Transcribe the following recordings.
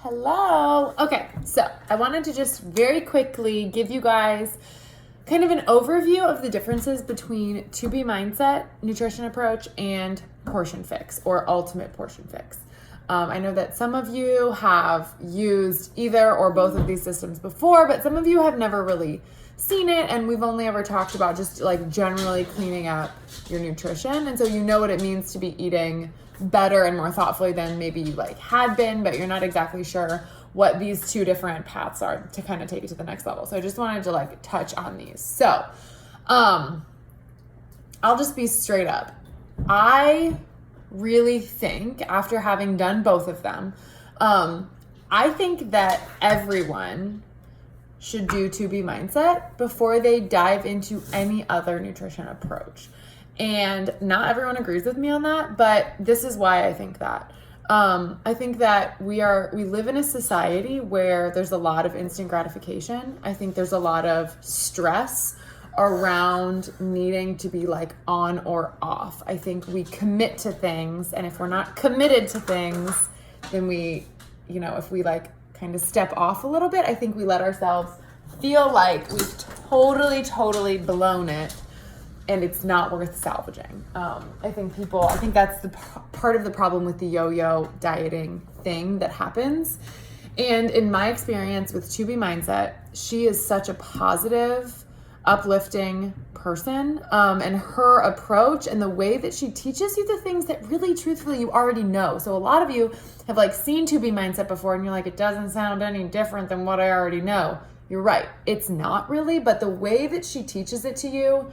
Hello. Okay, so I wanted to just very quickly give you guys kind of an overview of the differences between 2B Mindset nutrition approach and Portion Fix or Ultimate Portion Fix. I know that some of you have used either or both of these systems before, but some of you have never really seen it, and we've only ever talked about just like generally cleaning up your nutrition. And so you know what it means to be eating better and more thoughtfully than maybe you like had been, but you're not exactly sure what these two different paths are to kind of take it to the next level. So I just wanted to like touch on these. So I'll just be straight up. I really think after having done both of them, I think that everyone should do 2B Mindset before they dive into any other nutrition approach. And not everyone agrees with me on that, but this is why I think that. I think that we live in a society where there's a lot of instant gratification. I think there's a lot of stress around needing to be like on or off. I think we commit to things, and if we're not committed to things, then we, if we like kind of step off a little bit, I think we let ourselves feel like we've totally blown it and it's not worth salvaging. I think that's the part of the problem with the yo-yo dieting thing that happens. And in my experience with 2B Mindset, she is such a positive, uplifting person, and her approach and the way that she teaches you the things that really truthfully you already know. So a lot of you have like seen 2B Mindset before and you're like, it doesn't sound any different than what I already know. You're right. It's not really, but the way that she teaches it to you,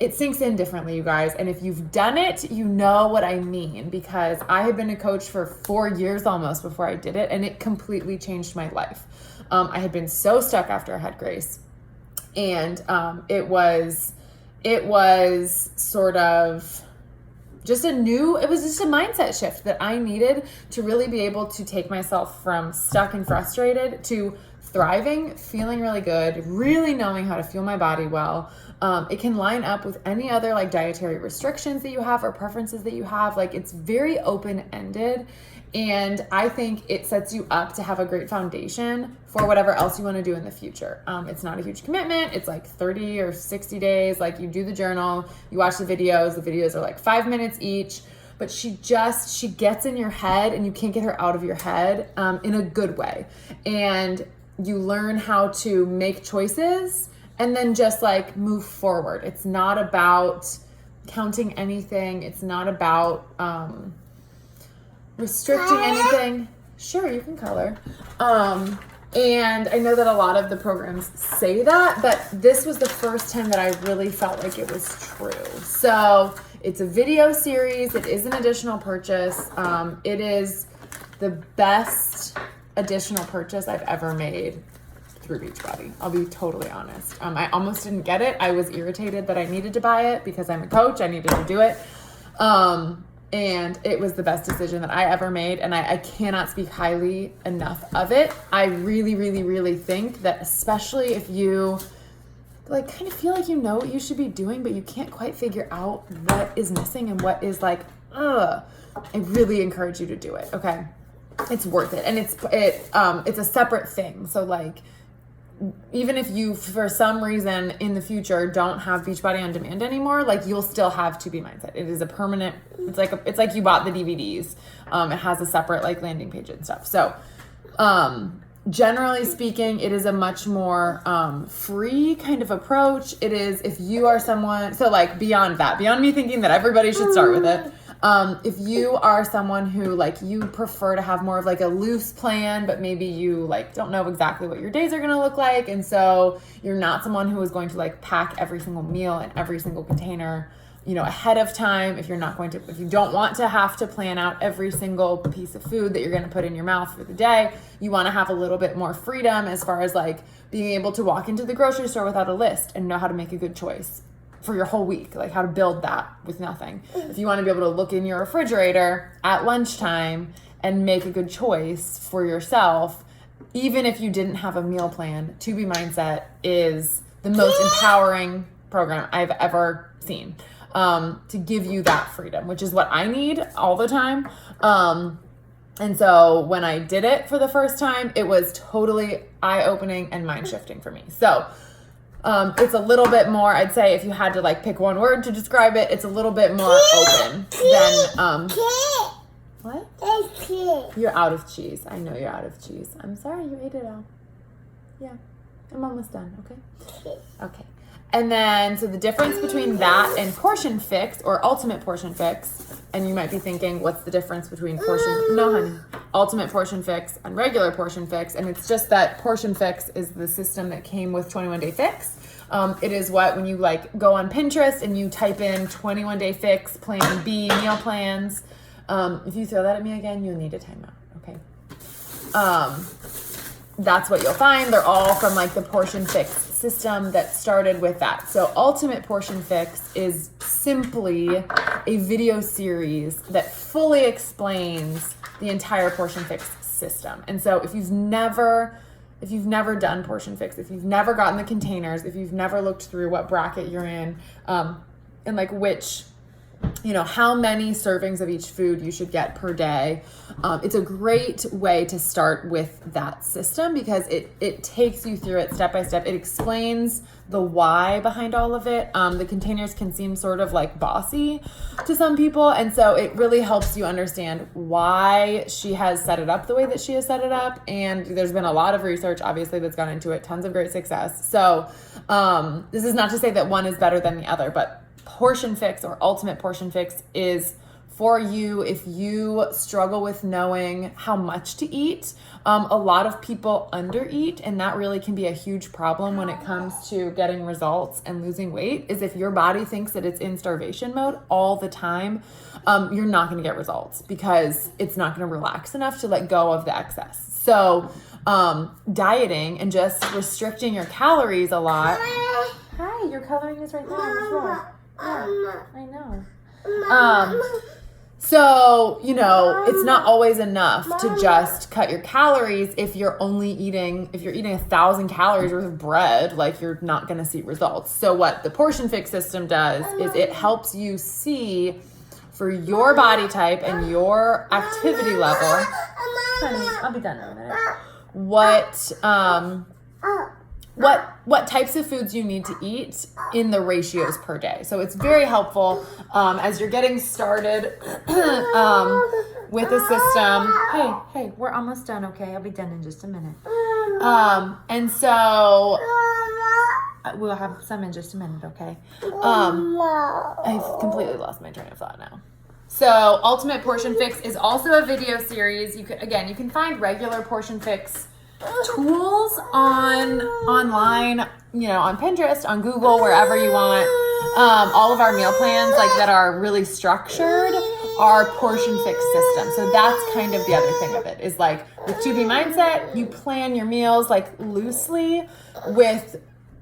it sinks in differently, you guys. And if you've done it, you know what I mean, because I had been a coach for 4 years almost before I did it, and it completely changed my life. I had been so stuck after I had Grace, and it was sort of it was just a mindset shift that I needed to really be able to take myself from stuck and frustrated to thriving, feeling really good, really knowing how to fuel my body well. It can line up with any other like dietary restrictions that you have or preferences that you have. Like, it's very open-ended, and I think it sets you up to have a great foundation for whatever else you want to do in the future. It's not a huge commitment. It's like 30 or 60 days. Like, you do the journal, you watch the videos. The videos are like 5 minutes each, but she gets in your head and you can't get her out of your head in a good way. And you learn how to make choices and then just like move forward. It's not about counting anything. It's not about restricting anything. Sure, you can color. And I know that a lot of the programs say that, but this was the first time that I really felt like it was true. So it's a video series. It is an additional purchase. It is the best additional purchase I've ever made through Beachbody. I'll be totally honest. I almost didn't get it. I was irritated that I needed to buy it because I'm a coach. I needed to do it. And it was the best decision that I ever made. And I cannot speak highly enough of it. I really think that, especially if you like kind of feel like you know what you should be doing, but you can't quite figure out what is missing and what is like, I really encourage you to do it. Okay. It's worth it. And it's a separate thing. So like, even if you, for some reason in the future, don't have Beachbody On Demand anymore, like, you'll still have 2B Mindset. It is a permanent, it's like you bought the DVDs. It has a separate like landing page and stuff. So, generally speaking, it is a much more free kind of approach. It is, if you are someone, so like beyond me thinking that everybody should start with it, if you are someone who like you prefer to have more of like a loose plan, but maybe you like don't know exactly what your days are going to look like, and so you're not someone who is going to like pack every single meal and every single container ahead of time, if you don't want to have to plan out every single piece of food that you're going to put in your mouth for the day, you want to have a little bit more freedom as far as like being able to walk into the grocery store without a list and know how to make a good choice for your whole week, like how to build that with nothing. If you want to be able to look in your refrigerator at lunchtime and make a good choice for yourself, even if you didn't have a meal plan, 2B Mindset is the most empowering program I've ever seen. To give you that freedom, which is what I need all the time. And so when I did it for the first time, it was totally eye-opening and mind-shifting for me. So it's a little bit more, I'd say if you had to like pick one word to describe it, it's a little bit more open than, what? You're out of cheese. I know you're out of cheese. I'm sorry, you ate it all. Yeah, I'm almost done, okay? Okay. And then, so the difference between that and Portion Fix or Ultimate Portion Fix, and you might be thinking, what's the difference between Ultimate Portion Fix and regular Portion Fix? And it's just that Portion Fix is the system that came with 21 Day Fix. It is what, when you like go on Pinterest and you type in 21 Day Fix, Plan B, meal plans, if you throw that at me again, you'll need a timeout, okay? That's what you'll find. They're all from like the Portion Fix system that started with that. So Ultimate Portion Fix is simply a video series that fully explains the entire Portion Fix system. And so if you've never done Portion Fix, if you've never gotten the containers, if you've never looked through what bracket you're in, and like which, how many servings of each food you should get per day. It's a great way to start with that system because it takes you through it step by step. It explains the why behind all of it. The containers can seem sort of like bossy to some people. And so it really helps you understand why she has set it up the way that she has set it up. And there's been a lot of research, obviously, that's gone into it, tons of great success. So this is not to say that one is better than the other, but Portion Fix or Ultimate Portion Fix is for you if you struggle with knowing how much to eat. A lot of people undereat, and that really can be a huge problem when it comes to getting results and losing weight, is if your body thinks that it's in starvation mode all the time, you're not going to get results because it's not going to relax enough to let go of the excess. So dieting and just restricting your calories a lot. Hi, your coloring is right there on the floor. Yeah, I know. So, it's not always enough to just cut your calories if you're eating 1,000 calories worth of bread, like you're not going to see results. So what the Portion Fix system does is it helps you see for your body type and your activity level. Honey, I'll be done in a minute. What types of foods you need to eat in the ratios per day. So it's very helpful as you're getting started with the system. Hey, we're almost done, okay? I'll be done in just a minute. And so we'll have some in just a minute, okay? I've completely lost my train of thought now. So Ultimate Portion Fix is also a video series. You can find regular Portion Fix tools online, on Pinterest, on Google, wherever you want. All of our meal plans that are really structured are Portion Fix system. So that's kind of the other thing of it is with 2B Mindset, you plan your meals loosely. With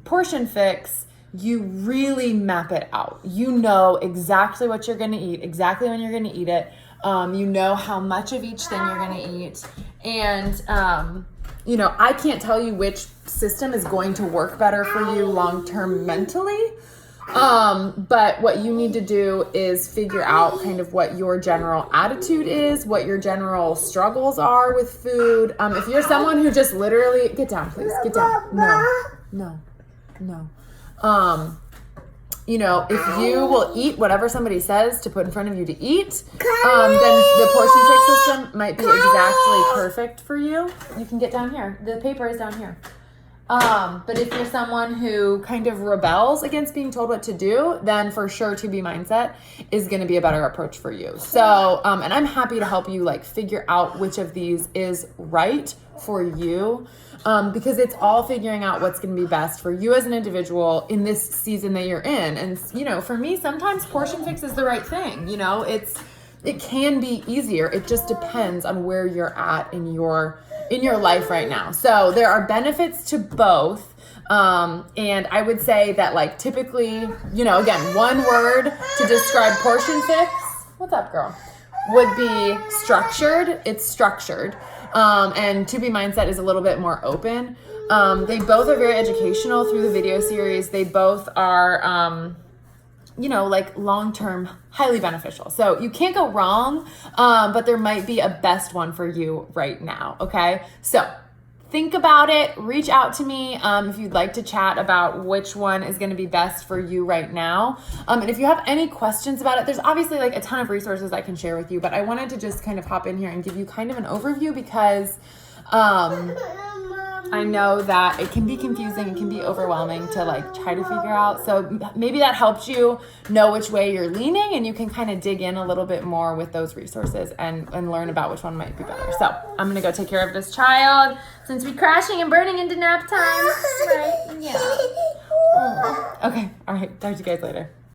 Portion Fix, you really map it out. You know exactly what you're going to eat, exactly when you're going to eat it. You know how much of each thing you're going to eat. And, I can't tell you which system is going to work better for you long-term mentally. But what you need to do is figure out kind of what your general attitude is, what your general struggles are with food. If you're someone who just literally, get down, please, get down. No. If you will eat whatever somebody says to put in front of you to eat, then the Portion Fix system might be exactly perfect for you. You can get down here. The paper is down here. But if you're someone who kind of rebels against being told what to do, then for sure 2B Mindset is going to be a better approach for you. So, and I'm happy to help you figure out which of these is right for you. Because it's all figuring out what's going to be best for you as an individual in this season that you're in. And, for me, sometimes Portion Fix is the right thing. It can be easier. It just depends on where you're at in your life right now. So there are benefits to both. And I would say that typically, again, one word to describe Portion Fix, what's up, girl, would be structured. It's structured. And 2B Mindset is a little bit more open. They both are very educational through the video series. They both are, like long-term highly beneficial. So you can't go wrong, but there might be a best one for you right now, okay? So think about it, reach out to me if you'd like to chat about which one is gonna be best for you right now. And if you have any questions about it, there's obviously like a ton of resources I can share with you, but I wanted to just kind of hop in here and give you kind of an overview because I know that it can be confusing, it can be overwhelming to like try to figure out. So maybe that helps you know which way you're leaning and you can kind of dig in a little bit more with those resources and learn about which one might be better. So I'm gonna go take care of this child since we're crashing and burning into nap time. Right? Yeah. Okay, all right, talk to you guys later.